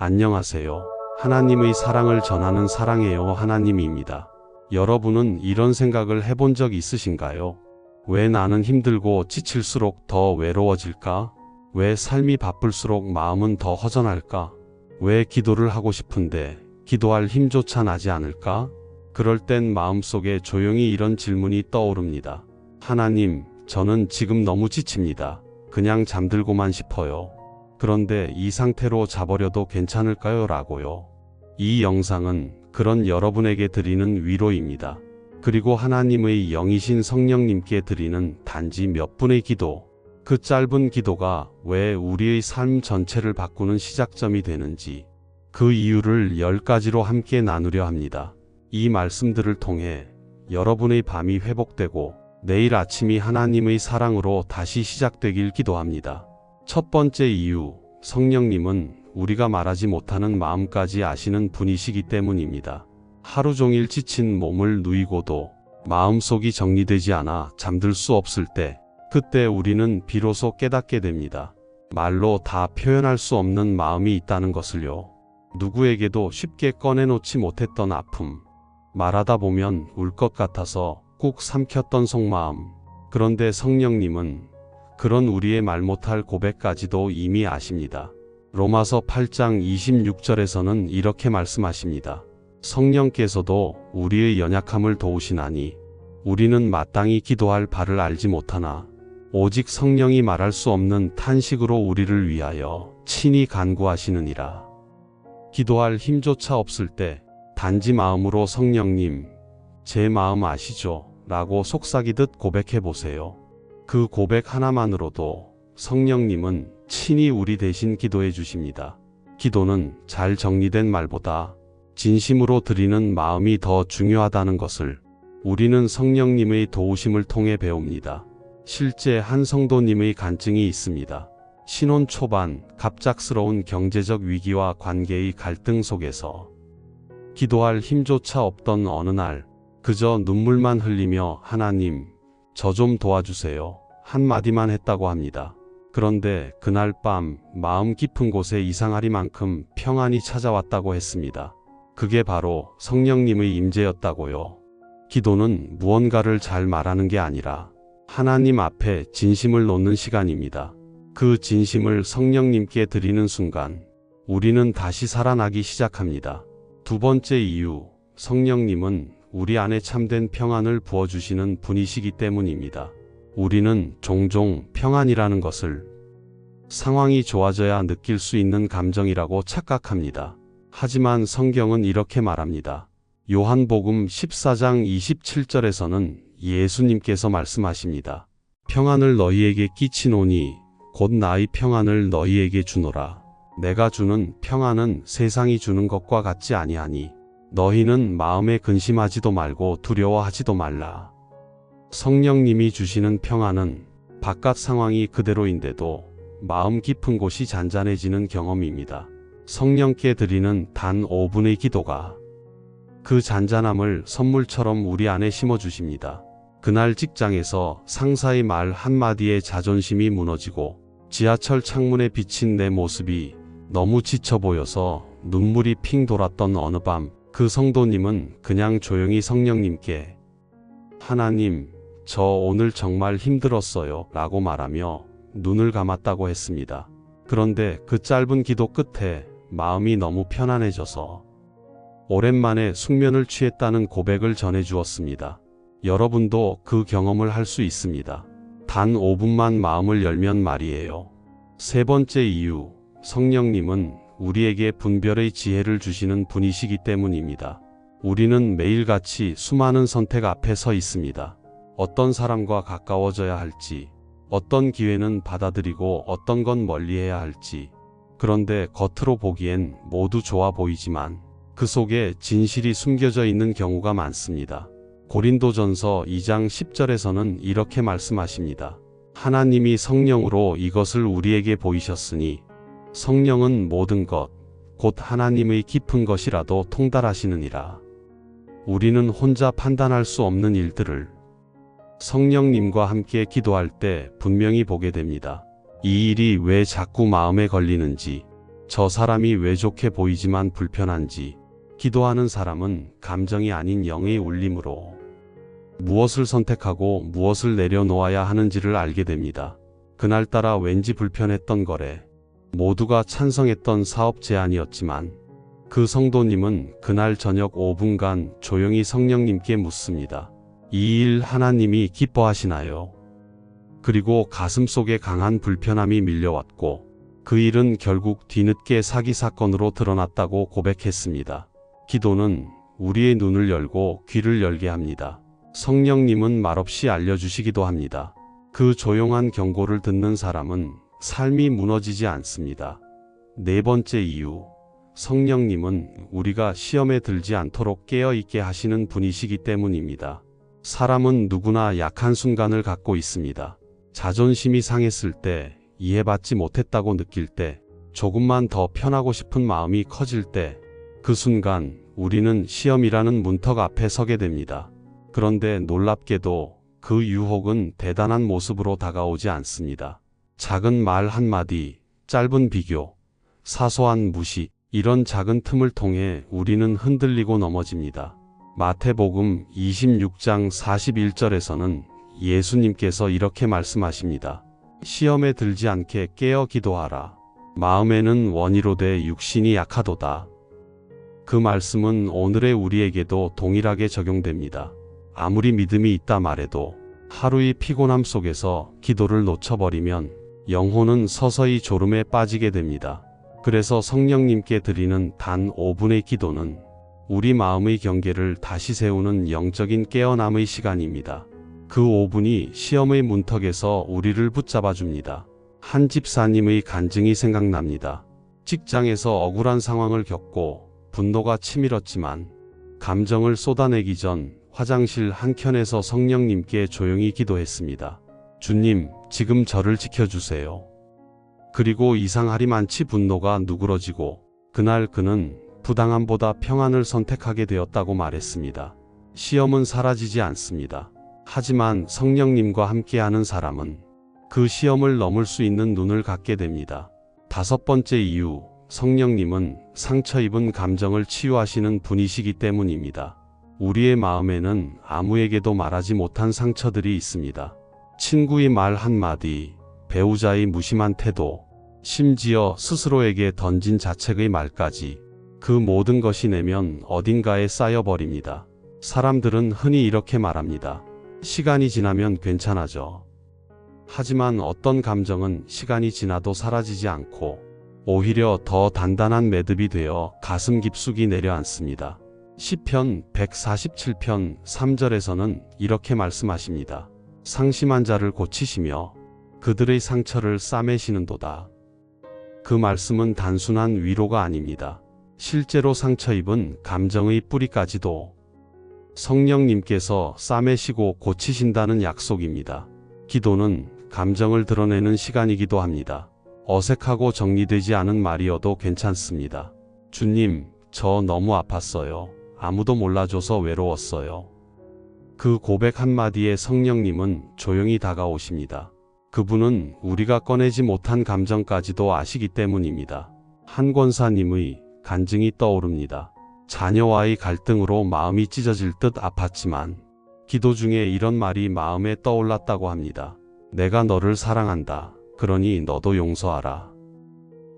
안녕하세요. 하나님의 사랑을 전하는 사랑해요 하나님입니다. 여러분은 이런 생각을 해본 적 있으신가요? 왜 나는 힘들고 지칠수록 더 외로워질까? 왜 삶이 바쁠수록 마음은 더 허전할까? 왜 기도를 하고 싶은데 기도할 힘조차 나지 않을까? 그럴 땐 마음속에 조용히 이런 질문이 떠오릅니다. 하나님, 저는 지금 너무 지칩니다. 그냥 잠들고만 싶어요. 그런데 이 상태로 자버려도 괜찮을까요? 라고요. 이 영상은 그런 여러분에게 드리는 위로입니다. 그리고 하나님의 영이신 성령님께 드리는 단지 몇 분의 기도, 그 짧은 기도가 왜 우리의 삶 전체를 바꾸는 시작점이 되는지, 그 이유를 10가지로 함께 나누려 합니다. 이 말씀들을 통해 여러분의 밤이 회복되고 내일 아침이 하나님의 사랑으로 다시 시작되길 기도합니다. 첫 번째 이유, 성령님은 우리가 말하지 못하는 마음까지 아시는 분이시기 때문입니다. 하루 종일 지친 몸을 누이고도 마음속이 정리되지 않아 잠들 수 없을 때, 그때 우리는 비로소 깨닫게 됩니다. 말로 다 표현할 수 없는 마음이 있다는 것을요. 누구에게도 쉽게 꺼내놓지 못했던 아픔, 말하다 보면 울 것 같아서 꾹 삼켰던 속마음. 그런데 성령님은 그런 우리의 말 못할 고백까지도 이미 아십니다. 로마서 8장 26절에서는 이렇게 말씀하십니다. 성령께서도 우리의 연약함을 도우시나니 우리는 마땅히 기도할 바를 알지 못하나 오직 성령이 말할 수 없는 탄식으로 우리를 위하여 친히 간구하시느니라. 기도할 힘조차 없을 때 단지 마음으로 성령님, 제 마음 아시죠? 라고 속삭이듯 고백해 보세요. 그 고백 하나만으로도 성령님은 친히 우리 대신 기도해 주십니다. 기도는 잘 정리된 말보다 진심으로 드리는 마음이 더 중요하다는 것을 우리는 성령님의 도우심을 통해 배웁니다. 실제 한 성도님의 간증이 있습니다. 신혼 초반 갑작스러운 경제적 위기와 관계의 갈등 속에서 기도할 힘조차 없던 어느 날, 그저 눈물만 흘리며 하나님, 저 좀 도와주세요. 한마디만 했다고 합니다. 그런데 그날 밤 마음 깊은 곳에 이상하리만큼 평안이 찾아왔다고 했습니다. 그게 바로 성령님의 임재였다고요. 기도는 무언가를 잘 말하는 게 아니라 하나님 앞에 진심을 놓는 시간입니다. 그 진심을 성령님께 드리는 순간 우리는 다시 살아나기 시작합니다. 두 번째 이유, 성령님은 우리 안에 참된 평안을 부어주시는 분이시기 때문입니다. 우리는 종종 평안이라는 것을 상황이 좋아져야 느낄 수 있는 감정이라고 착각합니다. 하지만 성경은 이렇게 말합니다. 요한복음 14장 27절에서는 예수님께서 말씀하십니다. 평안을 너희에게 끼치노니 곧 나의 평안을 너희에게 주노라. 내가 주는 평안은 세상이 주는 것과 같지 아니하니 너희는 마음에 근심하지도 말고 두려워하지도 말라. 성령님이 주시는 평안은 바깥 상황이 그대로인데도 마음 깊은 곳이 잔잔해지는 경험입니다. 성령께 드리는 단 5분의 기도가 그 잔잔함을 선물처럼 우리 안에 심어주십니다. 그날 직장에서 상사의 말 한마디에 자존심이 무너지고 지하철 창문에 비친 내 모습이 너무 지쳐 보여서 눈물이 핑 돌았던 어느 밤, 그 성도님은 그냥 조용히 성령님께 하나님, 저 오늘 정말 힘들었어요 라고 말하며 눈을 감았다고 했습니다. 그런데 그 짧은 기도 끝에 마음이 너무 편안해져서 오랜만에 숙면을 취했다는 고백을 전해주었습니다. 여러분도 그 경험을 할 수 있습니다. 단 5분만 마음을 열면 말이에요. 세 번째 이유, 성령님은 우리에게 분별의 지혜를 주시는 분이시기 때문입니다. 우리는 매일같이 수많은 선택 앞에 서 있습니다. 어떤 사람과 가까워져야 할지, 어떤 기회는 받아들이고 어떤 건 멀리해야 할지. 그런데 겉으로 보기엔 모두 좋아 보이지만 그 속에 진실이 숨겨져 있는 경우가 많습니다. 고린도전서 2장 10절에서는 이렇게 말씀하십니다. 하나님이 성령으로 이것을 우리에게 보이셨으니 성령은 모든 것, 곧 하나님의 깊은 것이라도 통달하시느니라. 우리는 혼자 판단할 수 없는 일들을 성령님과 함께 기도할 때 분명히 보게 됩니다. 이 일이 왜 자꾸 마음에 걸리는지, 저 사람이 왜 좋게 보이지만 불편한지, 기도하는 사람은 감정이 아닌 영의 울림으로 무엇을 선택하고 무엇을 내려놓아야 하는지를 알게 됩니다. 그날따라 왠지 불편했던 거래. 모두가 찬성했던 사업 제안이었지만 그 성도님은 그날 저녁 5분간 조용히 성령님께 묻습니다. 이 일 하나님이 기뻐하시나요? 그리고 가슴속에 강한 불편함이 밀려왔고 그 일은 결국 뒤늦게 사기 사건으로 드러났다고 고백했습니다. 기도는 우리의 눈을 열고 귀를 열게 합니다. 성령님은 말없이 알려주시기도 합니다. 그 조용한 경고를 듣는 사람은 삶이 무너지지 않습니다. 네 번째 이유, 성령님은 우리가 시험에 들지 않도록 깨어있게 하시는 분이시기 때문입니다. 사람은 누구나 약한 순간을 갖고 있습니다. 자존심이 상했을 때, 이해받지 못했다고 느낄 때, 조금만 더 편하고 싶은 마음이 커질 때, 그 순간 우리는 시험이라는 문턱 앞에 서게 됩니다. 그런데 놀랍게도 그 유혹은 대단한 모습으로 다가오지 않습니다. 작은 말 한마디, 짧은 비교, 사소한 무시, 이런 작은 틈을 통해 우리는 흔들리고 넘어집니다. 마태복음 26장 41절에서는 예수님께서 이렇게 말씀하십니다. 시험에 들지 않게 깨어 기도하라. 마음에는 원이로되 육신이 약하도다. 그 말씀은 오늘의 우리에게도 동일하게 적용됩니다. 아무리 믿음이 있다 말해도 하루의 피곤함 속에서 기도를 놓쳐버리면 영혼은 서서히 졸음에 빠지게 됩니다. 그래서 성령님께 드리는 단 5분의 기도는 우리 마음의 경계를 다시 세우는 영적인 깨어남의 시간입니다. 그 5분이 시험의 문턱에서 우리를 붙잡아 줍니다. 한 집사님의 간증이 생각납니다. 직장에서 억울한 상황을 겪고 분노가 치밀었지만 감정을 쏟아내기 전 화장실 한켠에서 성령님께 조용히 기도했습니다. 주님, 지금 저를 지켜주세요. 그리고 이상하리만치 분노가 누그러지고 그날 그는 부당함보다 평안을 선택하게 되었다고 말했습니다. 시험은 사라지지 않습니다. 하지만 성령님과 함께하는 사람은 그 시험을 넘을 수 있는 눈을 갖게 됩니다. 다섯 번째 이유, 성령님은 상처 입은 감정을 치유하시는 분이시기 때문입니다. 우리의 마음에는 아무에게도 말하지 못한 상처들이 있습니다. 친구의 말 한마디, 배우자의 무심한 태도, 심지어 스스로에게 던진 자책의 말까지 그 모든 것이 내면 어딘가에 쌓여버립니다. 사람들은 흔히 이렇게 말합니다. 시간이 지나면 괜찮아져. 하지만 어떤 감정은 시간이 지나도 사라지지 않고 오히려 더 단단한 매듭이 되어 가슴 깊숙이 내려앉습니다. 시편 147편 3절에서는 이렇게 말씀하십니다. 상심한 자를 고치시며 그들의 상처를 싸매시는도다. 그 말씀은 단순한 위로가 아닙니다. 실제로 상처 입은 감정의 뿌리까지도 성령님께서 싸매시고 고치신다는 약속입니다. 기도는 감정을 드러내는 시간이기도 합니다. 어색하고 정리되지 않은 말이어도 괜찮습니다. 주님, 저 너무 아팠어요. 아무도 몰라줘서 외로웠어요. 그 고백 한마디에 성령님은 조용히 다가오십니다. 그분은 우리가 꺼내지 못한 감정까지도 아시기 때문입니다. 한 권사님의 간증이 떠오릅니다. 자녀와의 갈등으로 마음이 찢어질 듯 아팠지만 기도 중에 이런 말이 마음에 떠올랐다고 합니다. 내가 너를 사랑한다. 그러니 너도 용서하라.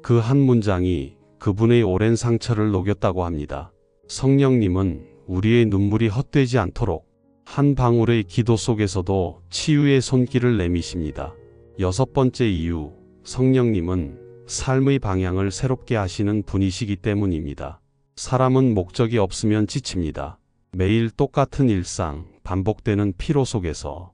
그 한 문장이 그분의 오랜 상처를 녹였다고 합니다. 성령님은 우리의 눈물이 헛되지 않도록 한 방울의 기도 속에서도 치유의 손길을 내미십니다. 여섯 번째 이유, 성령님은 삶의 방향을 새롭게 하시는 분이시기 때문입니다. 사람은 목적이 없으면 지칩니다. 매일 똑같은 일상, 반복되는 피로 속에서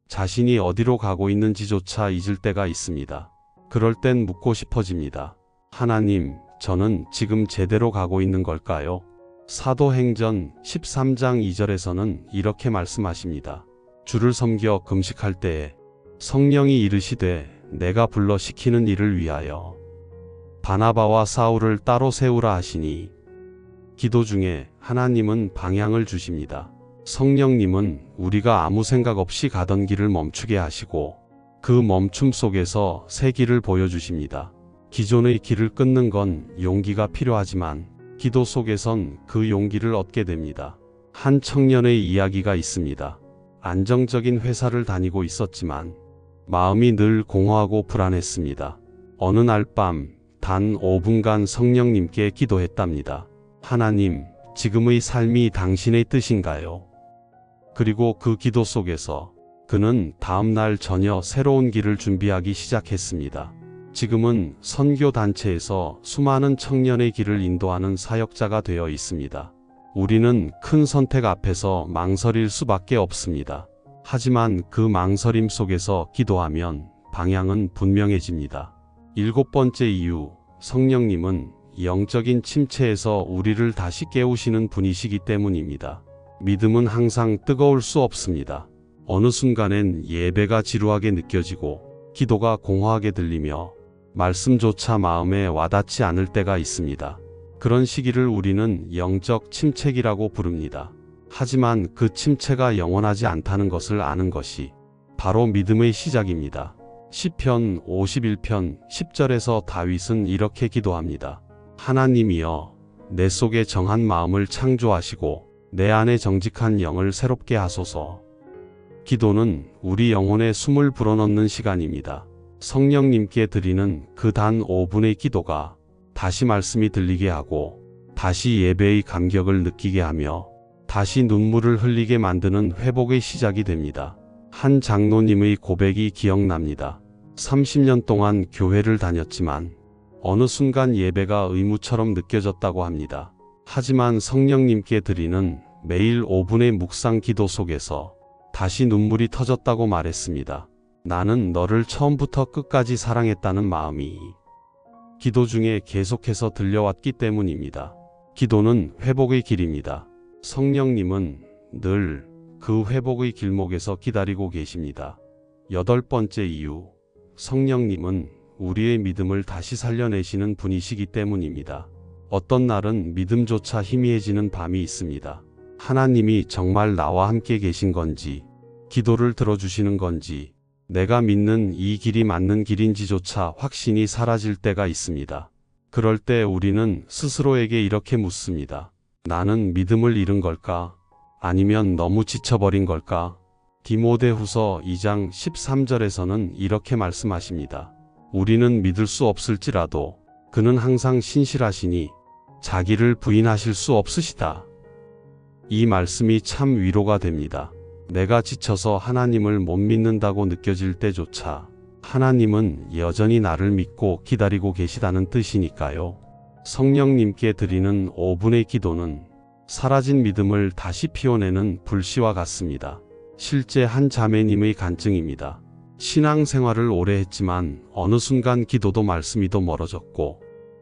자신이 어디로 가고 있는지조차 잊을 때가 있습니다. 그럴 땐 묻고 싶어집니다. 하나님, 저는 지금 제대로 가고 있는 걸까요? 사도행전 13장 2절에서는 이렇게 말씀하십니다. 주를 섬겨 금식할 때에 성령이 이르시되 내가 불러 시키는 일을 위하여 바나바와 사울을 따로 세우라 하시니, 기도 중에 하나님은 방향을 주십니다. 성령님은 우리가 아무 생각 없이 가던 길을 멈추게 하시고 그 멈춤 속에서 새 길을 보여주십니다. 기존의 길을 끊는 건 용기가 필요하지만 기도 속에선 그 용기를 얻게 됩니다. 한 청년의 이야기가 있습니다. 안정적인 회사를 다니고 있었지만 마음이 늘 공허하고 불안했습니다. 어느 날 밤 단 5분간 성령님께 기도했답니다. 하나님, 지금의 삶이 당신의 뜻인가요? 그리고 그 기도 속에서 그는 다음 날 저녁 새로운 길을 준비하기 시작했습니다. 지금은 선교 단체에서 수많은 청년의 길을 인도하는 사역자가 되어 있습니다. 우리는 큰 선택 앞에서 망설일 수밖에 없습니다. 하지만 그 망설임 속에서 기도하면 방향은 분명해집니다. 7번째 이유, 성령님은 영적인 침체에서 우리를 다시 깨우시는 분이시기 때문입니다. 믿음은 항상 뜨거울 수 없습니다. 어느 순간엔 예배가 지루하게 느껴지고 기도가 공허하게 들리며 말씀조차 마음에 와닿지 않을 때가 있습니다. 그런 시기를 우리는 영적 침체기라고 부릅니다. 하지만 그 침체가 영원하지 않다는 것을 아는 것이 바로 믿음의 시작입니다. 시편 51편 10절에서 다윗은 이렇게 기도합니다. 하나님이여, 내 속에 정한 마음을 창조하시고 내 안에 정직한 영을 새롭게 하소서. 기도는 우리 영혼에 숨을 불어넣는 시간입니다. 성령님께 드리는 그 단 5분의 기도가 다시 말씀이 들리게 하고 다시 예배의 감격을 느끼게 하며 다시 눈물을 흘리게 만드는 회복의 시작이 됩니다. 한 장로님의 고백이 기억납니다. 30년 동안 교회를 다녔지만 어느 순간 예배가 의무처럼 느껴졌다고 합니다. 하지만 성령님께 드리는 매일 5분의 묵상 기도 속에서 다시 눈물이 터졌다고 말했습니다. 나는 너를 처음부터 끝까지 사랑했다는 마음이 기도 중에 계속해서 들려왔기 때문입니다. 기도는 회복의 길입니다. 성령님은 늘 그 회복의 길목에서 기다리고 계십니다. 8번째 이유, 성령님은 우리의 믿음을 다시 살려내시는 분이시기 때문입니다. 어떤 날은 믿음조차 희미해지는 밤이 있습니다. 하나님이 정말 나와 함께 계신 건지, 기도를 들어주시는 건지, 내가 믿는 이 길이 맞는 길인지조차 확신이 사라질 때가 있습니다. 그럴 때 우리는 스스로에게 이렇게 묻습니다. 나는 믿음을 잃은 걸까? 아니면 너무 지쳐버린 걸까? 디모데후서 2장 13절에서는 이렇게 말씀하십니다. 우리는 믿을 수 없을지라도 그는 항상 신실하시니 자기를 부인하실 수 없으시다. 이 말씀이 참 위로가 됩니다. 내가 지쳐서 하나님을 못 믿는다고 느껴질 때조차 하나님은 여전히 나를 믿고 기다리고 계시다는 뜻이니까요. 성령님께 드리는 5분의 기도는 사라진 믿음을 다시 피워내는 불씨와 같습니다. 실제 한 자매님의 간증입니다. 신앙생활을 오래 했지만 어느 순간 기도도 말씀이도 멀어졌고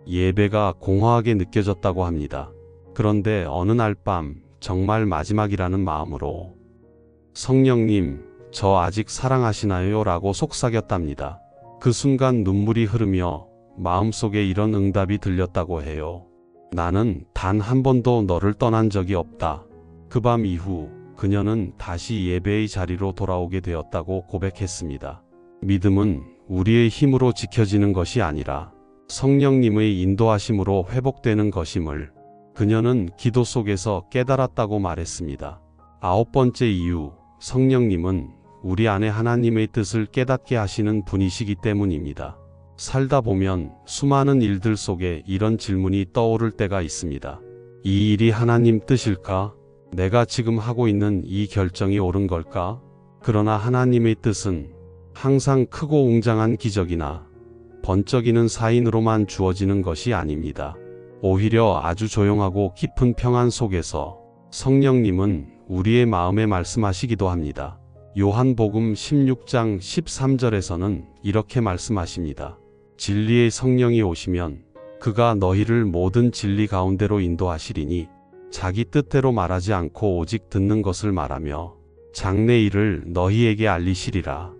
예배가 공허하게 느껴졌다고 합니다. 그런데 어느 날 밤 정말 마지막이라는 마음으로 성령님, 저 아직 사랑하시나요? 라고 속삭였답니다. 그 순간 눈물이 흐르며 마음속에 이런 응답이 들렸다고 해요. 나는 단 한 번도 너를 떠난 적이 없다. 그 밤 이후 그녀는 다시 예배의 자리로 돌아오게 되었다고 고백했습니다. 믿음은 우리의 힘으로 지켜지는 것이 아니라 성령님의 인도하심으로 회복되는 것임을 그녀는 기도 속에서 깨달았다고 말했습니다. 9번째 이유, 성령님은 우리 안에 하나님의 뜻을 깨닫게 하시는 분이시기 때문입니다. 살다 보면 수많은 일들 속에 이런 질문이 떠오를 때가 있습니다. 이 일이 하나님 뜻일까? 내가 지금 하고 있는 이 결정이 옳은 걸까? 그러나 하나님의 뜻은 항상 크고 웅장한 기적이나 번쩍이는 사인으로만 주어지는 것이 아닙니다. 오히려 아주 조용하고 깊은 평안 속에서 성령님은 우리의 마음에 말씀하시기도 합니다. 요한복음 16장 13절에서는 이렇게 말씀하십니다. 진리의 성령이 오시면 그가 너희를 모든 진리 가운데로 인도하시리니 자기 뜻대로 말하지 않고 오직 듣는 것을 말하며 장래 일을 너희에게 알리시리라.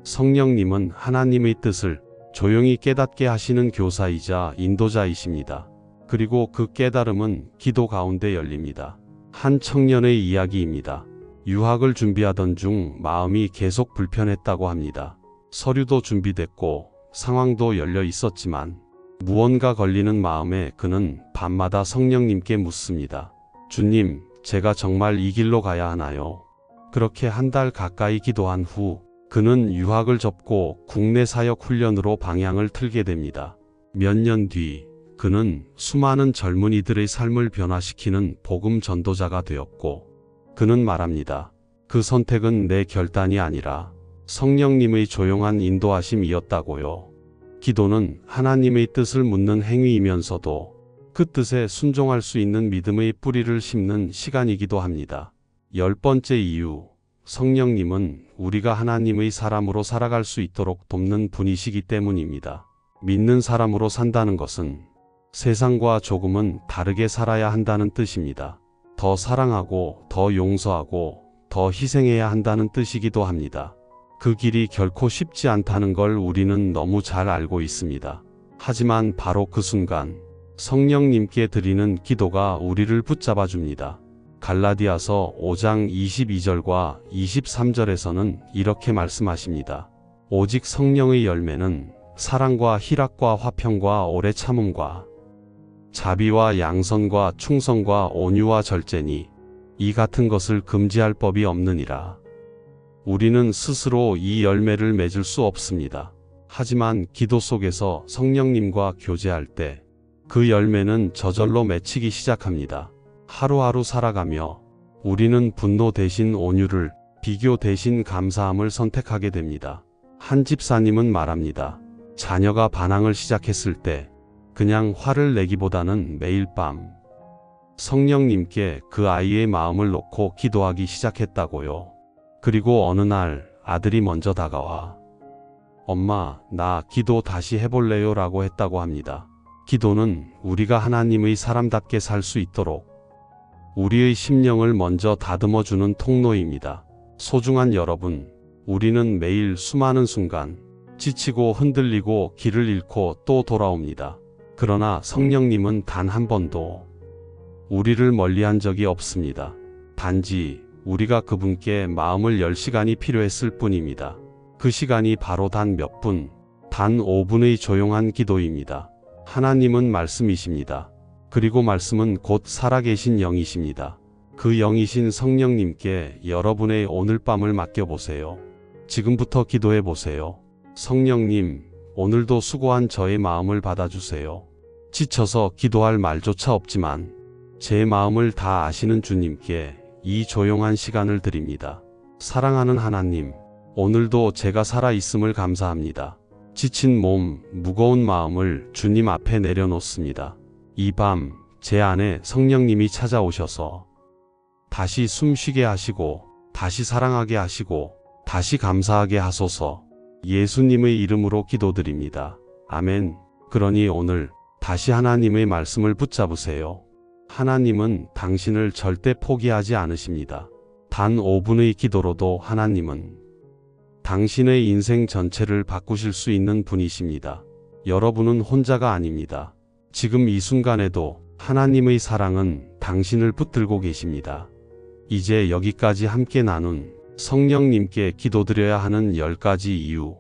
성령님은 하나님의 뜻을 조용히 깨닫게 하시는 교사이자 인도자이십니다. 그리고 그 깨달음은 기도 가운데 열립니다. 한 청년의 이야기입니다. 유학을 준비하던 중 마음이 계속 불편했다고 합니다. 서류도 준비됐고 상황도 열려 있었지만 무언가 걸리는 마음에 그는 밤마다 성령님께 묻습니다. 주님, 제가 정말 이 길로 가야 하나요? 그렇게 한 달 가까이 기도한 후 그는 유학을 접고 국내 사역 훈련으로 방향을 틀게 됩니다. 몇 년 뒤 그는 수많은 젊은이들의 삶을 변화시키는 복음 전도자가 되었고 그는 말합니다. 그 선택은 내 결단이 아니라 성령님의 조용한 인도하심이었다고요. 기도는 하나님의 뜻을 묻는 행위이면서도 그 뜻에 순종할 수 있는 믿음의 뿌리를 심는 시간이기도 합니다. 10번째 이유, 성령님은 우리가 하나님의 사람으로 살아갈 수 있도록 돕는 분이시기 때문입니다. 믿는 사람으로 산다는 것은 세상과 조금은 다르게 살아야 한다는 뜻입니다. 더 사랑하고 더 용서하고 더 희생해야 한다는 뜻이기도 합니다. 그 길이 결코 쉽지 않다는 걸 우리는 너무 잘 알고 있습니다. 하지만 바로 그 순간 성령님께 드리는 기도가 우리를 붙잡아 줍니다. 갈라디아서 5장 22절과 23절에서는 이렇게 말씀하십니다. 오직 성령의 열매는 사랑과 희락과 화평과 오래 참음과 자비와 양선과 충성과 온유와 절제니 이 같은 것을 금지할 법이 없느니라. 우리는 스스로 이 열매를 맺을 수 없습니다. 하지만 기도 속에서 성령님과 교제할 때 그 열매는 저절로 맺히기 시작합니다. 하루하루 살아가며 우리는 분노 대신 온유를, 비교 대신 감사함을 선택하게 됩니다. 한 집사님은 말합니다. 자녀가 반항을 시작했을 때 그냥 화를 내기보다는 매일 밤 성령님께 그 아이의 마음을 놓고 기도하기 시작했다고요. 그리고 어느 날 아들이 먼저 다가와 엄마, 나 기도 다시 해볼래요? 라고 했다고 합니다. 기도는 우리가 하나님의 사람답게 살 수 있도록 우리의 심령을 먼저 다듬어주는 통로입니다. 소중한 여러분, 우리는 매일 수많은 순간 지치고 흔들리고 길을 잃고 또 돌아옵니다. 그러나 성령님은 단 한 번도 우리를 멀리한 적이 없습니다. 단지 우리가 그분께 마음을 열 시간이 필요했을 뿐입니다. 그 시간이 바로 단 몇 분, 단 5분의 조용한 기도입니다. 하나님은 말씀이십니다. 그리고 말씀은 곧 살아계신 영이십니다. 그 영이신 성령님께 여러분의 오늘 밤을 맡겨보세요. 지금부터 기도해 보세요. 성령님, 오늘도 수고한 저의 마음을 받아주세요. 지쳐서 기도할 말조차 없지만 제 마음을 다 아시는 주님께 이 조용한 시간을 드립니다. 사랑하는 하나님, 오늘도 제가 살아있음을 감사합니다. 지친 몸, 무거운 마음을 주님 앞에 내려놓습니다. 이 밤 제 안에 성령님이 찾아오셔서 다시 숨쉬게 하시고 다시 사랑하게 하시고 다시 감사하게 하소서. 예수님의 이름으로 기도드립니다. 아멘. 그러니 오늘 다시 하나님의 말씀을 붙잡으세요. 하나님은 당신을 절대 포기하지 않으십니다. 단 5분의 기도로도 하나님은 당신의 인생 전체를 바꾸실 수 있는 분이십니다. 여러분은 혼자가 아닙니다. 지금 이 순간에도 하나님의 사랑은 당신을 붙들고 계십니다. 이제 여기까지 함께 나눈 성령님께 기도드려야 하는 10가지 이유,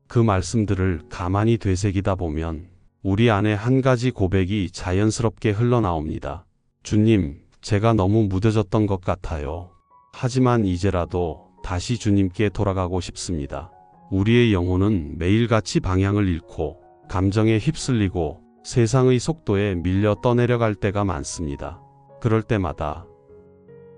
그 말씀들을 가만히 되새기다 보면 우리 안에 한 가지 고백이 자연스럽게 흘러나옵니다. 주님, 제가 너무 무뎌졌던 것 같아요. 하지만 이제라도 다시 주님께 돌아가고 싶습니다. 우리의 영혼은 매일같이 방향을 잃고 감정에 휩쓸리고 세상의 속도에 밀려 떠내려갈 때가 많습니다. 그럴 때마다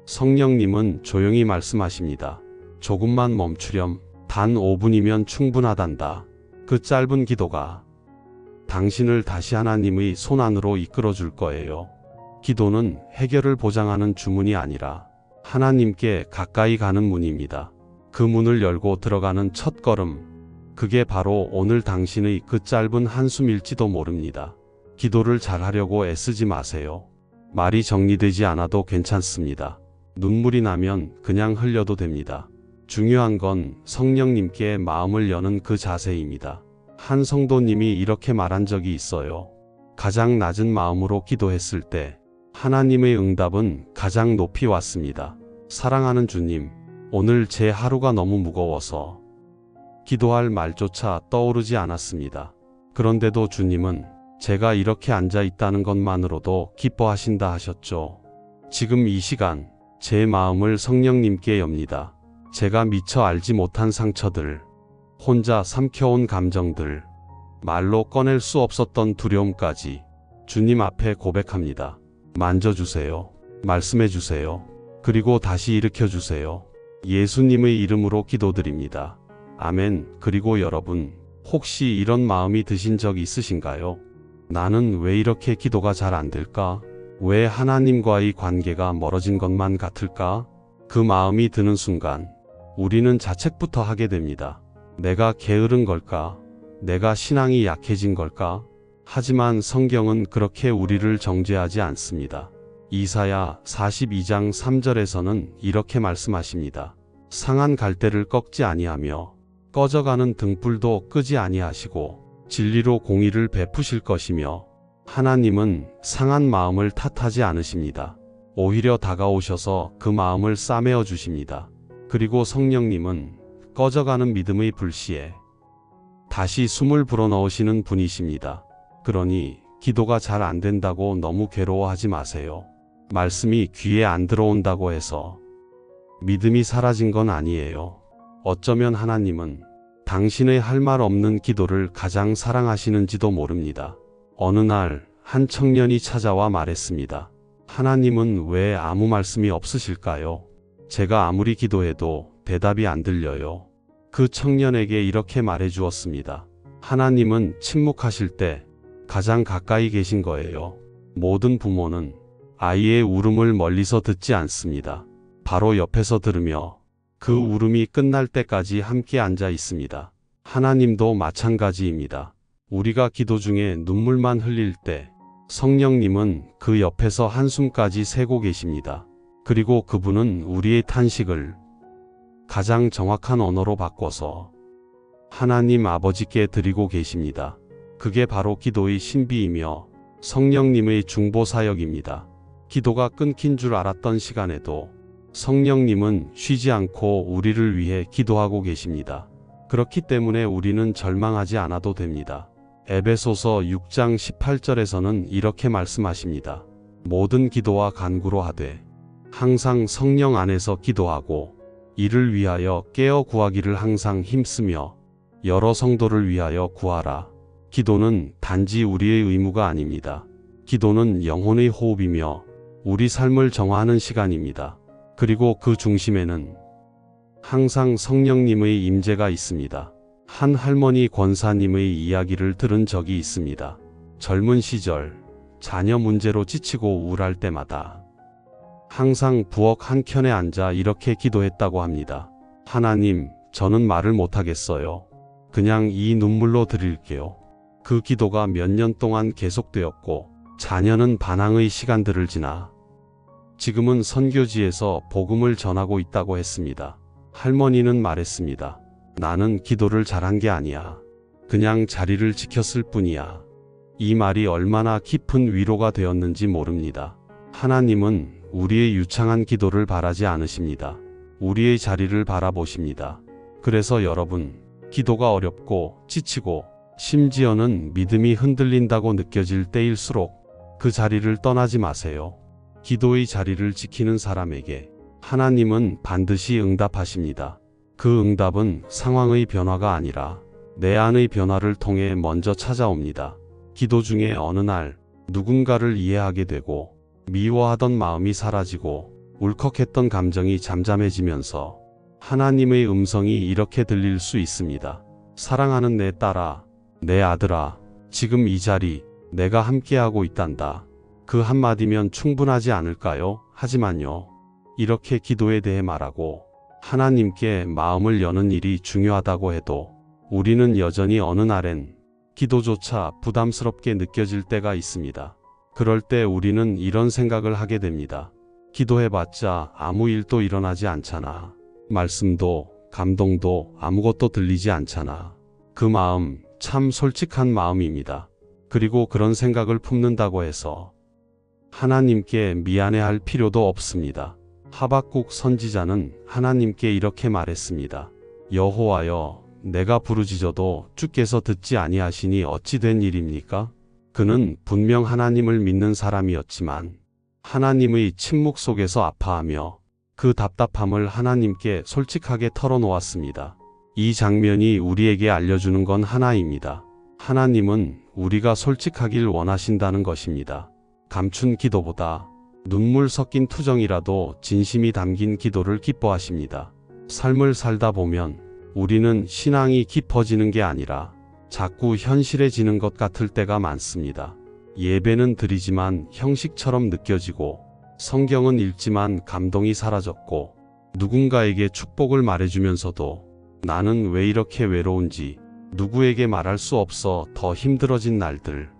성령님은 조용히 말씀하십니다. 조금만 멈추렴. 단 5분이면 충분하단다. 그 짧은 기도가 당신을 다시 하나님의 손안으로 이끌어 줄 거예요. 기도는 해결을 보장하는 주문이 아니라 하나님께 가까이 가는 문입니다. 그 문을 열고 들어가는 첫 걸음, 그게 바로 오늘 당신의 그 짧은 한숨일지도 모릅니다. 기도를 잘하려고 애쓰지 마세요. 말이 정리되지 않아도 괜찮습니다. 눈물이 나면 그냥 흘려도 됩니다. 중요한 건 성령님께 마음을 여는 그 자세입니다. 한 성도님이 이렇게 말한 적이 있어요. 가장 낮은 마음으로 기도했을 때 하나님의 응답은 가장 높이 왔습니다. 사랑하는 주님, 오늘 제 하루가 너무 무거워서 기도할 말조차 떠오르지 않았습니다. 그런데도 주님은 제가 이렇게 앉아 있다는 것만으로도 기뻐하신다 하셨죠. 지금 이 시간 제 마음을 성령님께 엽니다. 제가 미처 알지 못한 상처들, 혼자 삼켜온 감정들, 말로 꺼낼 수 없었던 두려움까지 주님 앞에 고백합니다. 만져주세요. 말씀해주세요. 그리고 다시 일으켜주세요. 예수님의 이름으로 기도드립니다. 아멘. 그리고 여러분, 혹시 이런 마음이 드신 적 있으신가요? 나는 왜 이렇게 기도가 잘 안 될까? 왜 하나님과의 관계가 멀어진 것만 같을까? 그 마음이 드는 순간 우리는 자책부터 하게 됩니다. 내가 게으른 걸까? 내가 신앙이 약해진 걸까? 하지만 성경은 그렇게 우리를 정죄하지 않습니다. 이사야 42장 3절에서는 이렇게 말씀하십니다. 상한 갈대를 꺾지 아니하며 꺼져가는 등불도 끄지 아니하시고 진리로 공의를 베푸실 것이며 하나님은 상한 마음을 탓하지 않으십니다. 오히려 다가오셔서 그 마음을 싸매어 주십니다. 그리고 성령님은 꺼져가는 믿음의 불씨에 다시 숨을 불어넣으시는 분이십니다. 그러니 기도가 잘 안 된다고 너무 괴로워하지 마세요. 말씀이 귀에 안 들어온다고 해서 믿음이 사라진 건 아니에요. 어쩌면 하나님은 당신의 할 말 없는 기도를 가장 사랑하시는지도 모릅니다. 어느 날 한 청년이 찾아와 말했습니다. 하나님은 왜 아무 말씀이 없으실까요? 제가 아무리 기도해도 대답이 안 들려요. 그 청년에게 이렇게 말해 주었습니다. 하나님은 침묵하실 때 가장 가까이 계신 거예요. 모든 부모는 아이의 울음을 멀리서 듣지 않습니다. 바로 옆에서 들으며 그 울음이 끝날 때까지 함께 앉아 있습니다. 하나님도 마찬가지입니다. 우리가 기도 중에 눈물만 흘릴 때 성령님은 그 옆에서 한숨까지 새고 계십니다. 그리고 그분은 우리의 탄식을 가장 정확한 언어로 바꿔서 하나님 아버지께 드리고 계십니다. 그게 바로 기도의 신비이며 성령님의 중보사역입니다. 기도가 끊긴 줄 알았던 시간에도 성령님은 쉬지 않고 우리를 위해 기도하고 계십니다. 그렇기 때문에 우리는 절망하지 않아도 됩니다. 에베소서 6장 18절에서는 이렇게 말씀하십니다. 모든 기도와 간구로 하되 항상 성령 안에서 기도하고 이를 위하여 깨어 구하기를 항상 힘쓰며 여러 성도를 위하여 구하라. 기도는 단지 우리의 의무가 아닙니다. 기도는 영혼의 호흡이며 우리 삶을 정화하는 시간입니다. 그리고 그 중심에는 항상 성령님의 임재가 있습니다. 한 할머니 권사님의 이야기를 들은 적이 있습니다. 젊은 시절 자녀 문제로 지치고 우울할 때마다 항상 부엌 한켠에 앉아 이렇게 기도했다고 합니다. 하나님, 저는 말을 못하겠어요. 그냥 이 눈물로 드릴게요. 그 기도가 몇 년 동안 계속되었고 자녀는 반항의 시간들을 지나 지금은 선교지에서 복음을 전하고 있다고 했습니다. 할머니는 말했습니다. 나는 기도를 잘한 게 아니야. 그냥 자리를 지켰을 뿐이야. 이 말이 얼마나 깊은 위로가 되었는지 모릅니다. 하나님은 우리의 유창한 기도를 바라지 않으십니다. 우리의 자리를 바라보십니다. 그래서 여러분, 기도가 어렵고 지치고 심지어는 믿음이 흔들린다고 느껴질 때일수록 그 자리를 떠나지 마세요. 기도의 자리를 지키는 사람에게 하나님은 반드시 응답하십니다. 그 응답은 상황의 변화가 아니라 내 안의 변화를 통해 먼저 찾아옵니다. 기도 중에 어느 날 누군가를 이해하게 되고 미워하던 마음이 사라지고 울컥했던 감정이 잠잠해지면서 하나님의 음성이 이렇게 들릴 수 있습니다. 사랑하는 내 딸아, 내 아들아, 지금 이 자리 내가 함께하고 있단다. 그 한마디면 충분하지 않을까요? 하지만요, 이렇게 기도에 대해 말하고 하나님께 마음을 여는 일이 중요하다고 해도 우리는 여전히 어느 날엔 기도조차 부담스럽게 느껴질 때가 있습니다. 그럴 때 우리는 이런 생각을 하게 됩니다. 기도해봤자 아무 일도 일어나지 않잖아. 말씀도 감동도 아무것도 들리지 않잖아. 그 마음 참 솔직한 마음입니다. 그리고 그런 생각을 품는다고 해서 하나님께 미안해할 필요도 없습니다. 하박국 선지자는 하나님께 이렇게 말했습니다. 여호와여, 내가 부르짖어도 주께서 듣지 아니하시니 어찌 된 일입니까? 그는 분명 하나님을 믿는 사람이었지만 하나님의 침묵 속에서 아파하며 그 답답함을 하나님께 솔직하게 털어놓았습니다. 이 장면이 우리에게 알려주는 건 하나입니다. 하나님은 우리가 솔직하길 원하신다는 것입니다. 감춘 기도보다 눈물 섞인 투정이라도 진심이 담긴 기도를 기뻐하십니다. 삶을 살다 보면 우리는 신앙이 깊어지는 게 아니라 자꾸 현실해지는 것 같을 때가 많습니다. 예배는 드리지만 형식처럼 느껴지고 성경은 읽지만 감동이 사라졌고 누군가에게 축복을 말해주면서도 나는 왜 이렇게 외로운지 누구에게 말할 수 없어 더 힘들어진 날들.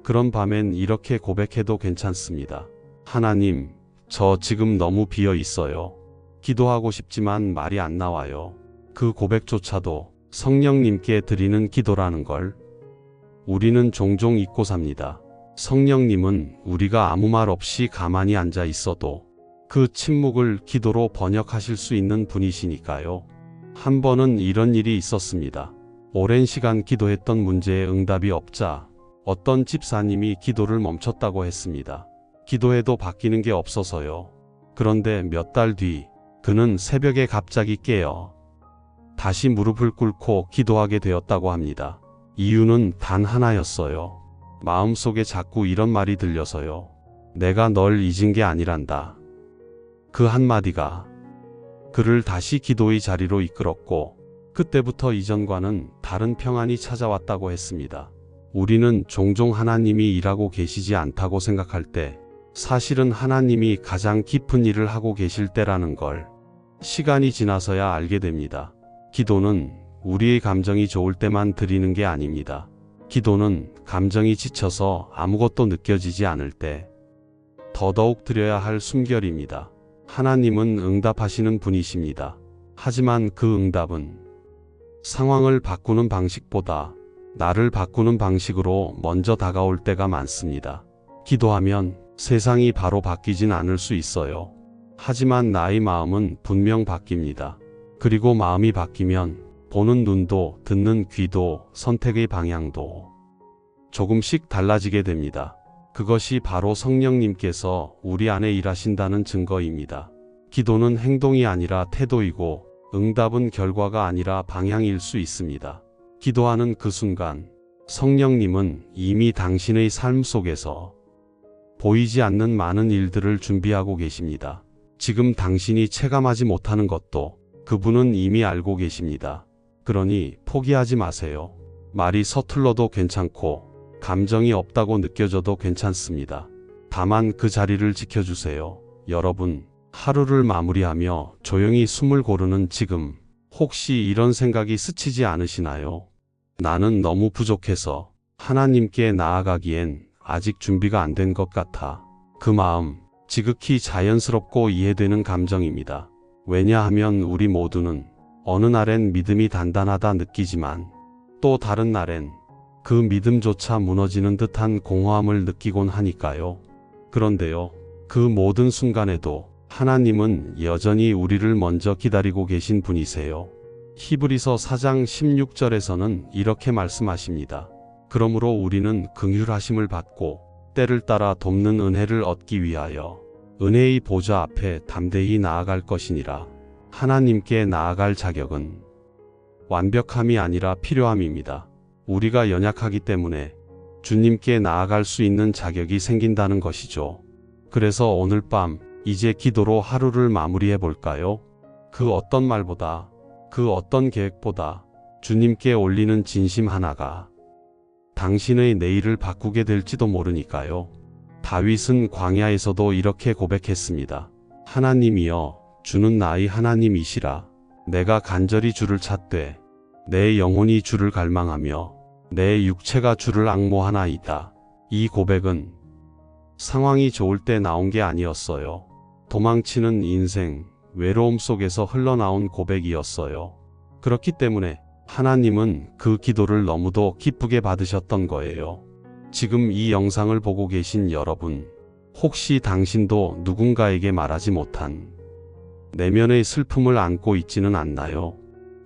그런 밤엔 이렇게 고백해도 괜찮습니다. 하나님, 저 지금 너무 비어 있어요. 기도하고 싶지만 말이 안 나와요. 그 고백조차도 성령님께 드리는 기도라는 걸 우리는 종종 잊고 삽니다. 성령님은 우리가 아무 말 없이 가만히 앉아 있어도 그 침묵을 기도로 번역하실 수 있는 분이시니까요. 한 번은 이런 일이 있었습니다. 오랜 시간 기도했던 문제에 응답이 없자 어떤 집사님이 기도를 멈췄다고 했습니다. 기도해도 바뀌는 게 없어서요. 그런데 몇 달 뒤 그는 새벽에 갑자기 깨어 다시 무릎을 꿇고 기도하게 되었다고 합니다. 이유는 단 하나였어요. 마음속에 자꾸 이런 말이 들려서요. 내가 널 잊은 게 아니란다. 그 한마디가 그를 다시 기도의 자리로 이끌었고 그때부터 이전과는 다른 평안이 찾아왔다고 했습니다. 우리는 종종 하나님이 일하고 계시지 않다고 생각할 때 사실은 하나님이 가장 깊은 일을 하고 계실 때라는 걸 시간이 지나서야 알게 됩니다. 기도는 우리의 감정이 좋을 때만 드리는 게 아닙니다. 기도는 감정이 지쳐서 아무것도 느껴지지 않을 때 더더욱 드려야 할 숨결입니다. 하나님은 응답하시는 분이십니다. 하지만 그 응답은 상황을 바꾸는 방식보다 나를 바꾸는 방식으로 먼저 다가올 때가 많습니다. 기도하면 세상이 바로 바뀌진 않을 수 있어요. 하지만 나의 마음은 분명 바뀝니다. 그리고 마음이 바뀌면 보는 눈도 듣는 귀도 선택의 방향도 조금씩 달라지게 됩니다. 그것이 바로 성령님께서 우리 안에 일하신다는 증거입니다. 기도는 행동이 아니라 태도이고 응답은 결과가 아니라 방향일 수 있습니다. 기도하는 그 순간 성령님은 이미 당신의 삶 속에서 보이지 않는 많은 일들을 준비하고 계십니다. 지금 당신이 체감하지 못하는 것도 그분은 이미 알고 계십니다. 그러니 포기하지 마세요. 말이 서툴러도 괜찮고 감정이 없다고 느껴져도 괜찮습니다. 다만 그 자리를 지켜주세요. 여러분, 하루를 마무리하며 조용히 숨을 고르는 지금 혹시 이런 생각이 스치지 않으시나요? 나는 너무 부족해서 하나님께 나아가기엔 아직 준비가 안 된 것 같아. 그 마음, 지극히 자연스럽고 이해되는 감정입니다. 왜냐하면 우리 모두는 어느 날엔 믿음이 단단하다 느끼지만 또 다른 날엔 그 믿음조차 무너지는 듯한 공허함을 느끼곤 하니까요. 그런데요, 그 모든 순간에도 하나님은 여전히 우리를 먼저 기다리고 계신 분이세요. 히브리서 4장 16절에서는 이렇게 말씀하십니다. 그러므로 우리는 긍휼하심을 받고 때를 따라 돕는 은혜를 얻기 위하여 은혜의 보좌 앞에 담대히 나아갈 것이니라. 하나님께 나아갈 자격은 완벽함이 아니라 필요함입니다. 우리가 연약하기 때문에 주님께 나아갈 수 있는 자격이 생긴다는 것이죠. 그래서 오늘 밤 이제 기도로 하루를 마무리해 볼까요? 그 어떤 말보다, 그 어떤 계획보다 주님께 올리는 진심 하나가 당신의 내일을 바꾸게 될지도 모르니까요. 다윗은 광야에서도 이렇게 고백했습니다. 하나님이여, 주는 나의 하나님이시라. 내가 간절히 주를 찾되 내 영혼이 주를 갈망하며 내 육체가 주를 앙모하나이다. 이 고백은 상황이 좋을 때 나온 게 아니었어요. 도망치는 인생, 외로움 속에서 흘러나온 고백이었어요. 그렇기 때문에 하나님은 그 기도를 너무도 기쁘게 받으셨던 거예요. 지금 이 영상을 보고 계신 여러분, 혹시 당신도 누군가에게 말하지 못한 내면의 슬픔을 안고 있지는 않나요?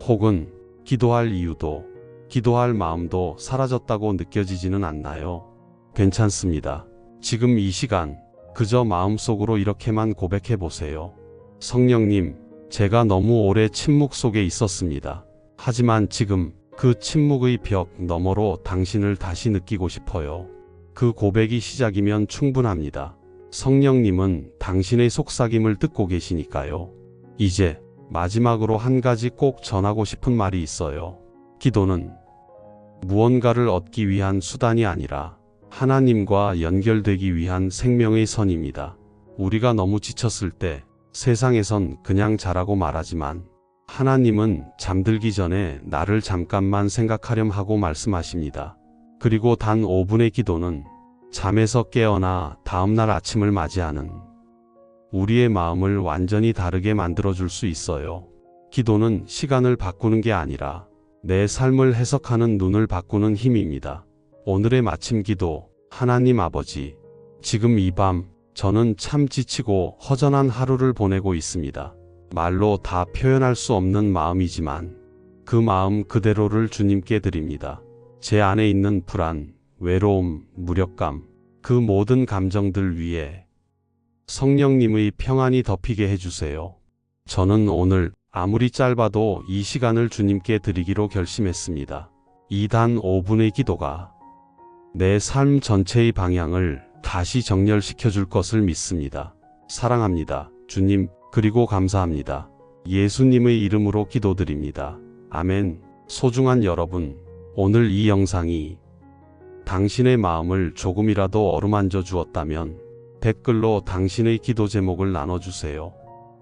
혹은 기도할 이유도, 기도할 마음도 사라졌다고 느껴지지는 않나요? 괜찮습니다. 지금 이 시간 그저 마음속으로 이렇게만 고백해 보세요. 성령님, 제가 너무 오래 침묵 속에 있었습니다. 하지만 지금 그 침묵의 벽 너머로 당신을 다시 느끼고 싶어요. 그 고백이 시작이면 충분합니다. 성령님은 당신의 속삭임을 듣고 계시니까요. 이제 마지막으로 한 가지 꼭 전하고 싶은 말이 있어요. 기도는 무언가를 얻기 위한 수단이 아니라 하나님과 연결되기 위한 생명의 선입니다. 우리가 너무 지쳤을 때 세상에선 그냥 자라고 말하지만 하나님은 잠들기 전에 나를 잠깐만 생각하렴 하고 말씀하십니다. 그리고 단 5분의 기도는 잠에서 깨어나 다음날 아침을 맞이하는 우리의 마음을 완전히 다르게 만들어줄 수 있어요. 기도는 시간을 바꾸는 게 아니라 내 삶을 해석하는 눈을 바꾸는 힘입니다. 오늘의 마침 기도. 하나님 아버지, 지금 이 밤 저는 참 지치고 허전한 하루를 보내고 있습니다. 말로 다 표현할 수 없는 마음이지만 그 마음 그대로를 주님께 드립니다. 제 안에 있는 불안, 외로움, 무력감, 그 모든 감정들 위에 성령님의 평안이 덮이게 해주세요. 저는 오늘 아무리 짧아도 이 시간을 주님께 드리기로 결심했습니다. 이 단 5분의 기도가 내 삶 전체의 방향을 다시 정렬시켜 줄 것을 믿습니다. 사랑합니다. 주님, 그리고 감사합니다. 예수님의 이름으로 기도드립니다. 아멘. 소중한 여러분, 오늘 이 영상이 당신의 마음을 조금이라도 어루만져 주었다면 댓글로 당신의 기도 제목을 나눠주세요.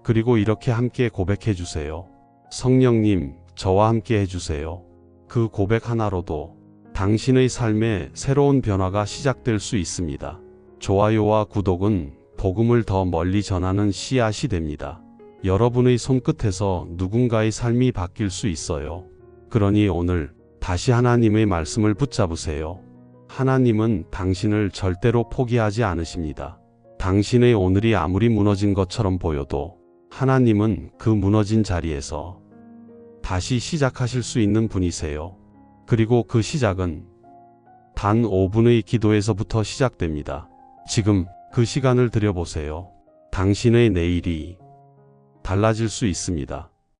그리고 이렇게 함께 고백해 주세요. 성령님, 저와 함께 해주세요. 그 고백 하나로도 당신의 삶에 새로운 변화가 시작될 수 있습니다. 좋아요와 구독은 복음을 더 멀리 전하는 씨앗이 됩니다. 여러분의 손끝에서 누군가의 삶이 바뀔 수 있어요. 그러니 오늘 다시 하나님의 말씀을 붙잡으세요. 하나님은 당신을 절대로 포기하지 않으십니다. 당신의 오늘이 아무리 무너진 것처럼 보여도 하나님은 그 무너진 자리에서 다시 시작하실 수 있는 분이세요. 그리고 그 시작은 단 5분의 기도에서부터 시작됩니다. 지금 그 시간을 들여보세요. 당신의 내일이 달라질 수 있습니다.